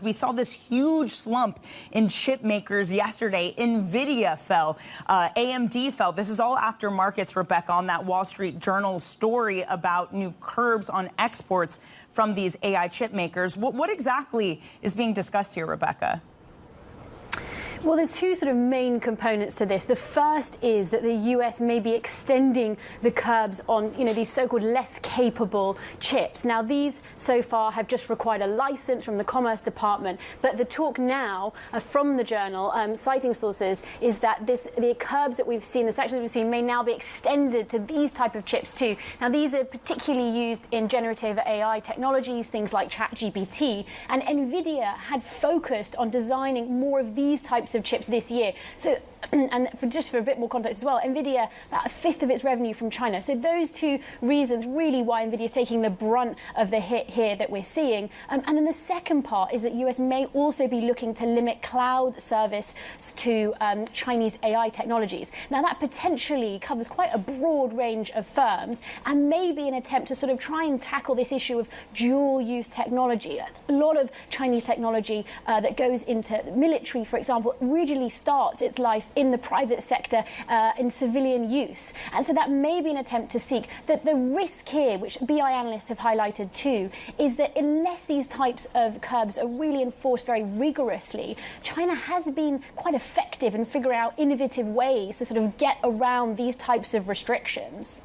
We saw this huge slump in chip makers yesterday. Nvidia fell, AMD fell. This is all after markets, Rebecca, on that Wall Street Journal story about new curbs on exports from these AI chip makers. What exactly is being discussed here, Rebecca? Well, there's two sort of main components to this. The first is that the US may be extending the curbs on, these so-called less capable chips. Now, these so far have just required a license from the Commerce Department. But the talk now from the journal, citing sources, is that the curbs that we've seen, the sections we've seen, may now be extended to these type of chips too. Now, these are particularly used in generative AI technologies, things like ChatGPT. And Nvidia had focused on designing more of these types of chips this year. So, and just for a bit more context as well, Nvidia, about a fifth of its revenue from China. So those two reasons really why Nvidia is taking the brunt of the hit here that we're seeing. And then the second part is that US may also be looking to limit cloud service to Chinese AI technologies. Now that potentially covers quite a broad range of firms and may be an attempt to sort of try and tackle this issue of dual use technology. A lot of Chinese technology that goes into military, for example, originally starts its life in the private sector in civilian use. And so that may be an attempt to seek that the risk here, which BI analysts have highlighted too, is that unless these types of curbs are really enforced very rigorously, China has been quite effective in figuring out innovative ways to sort of get around these types of restrictions.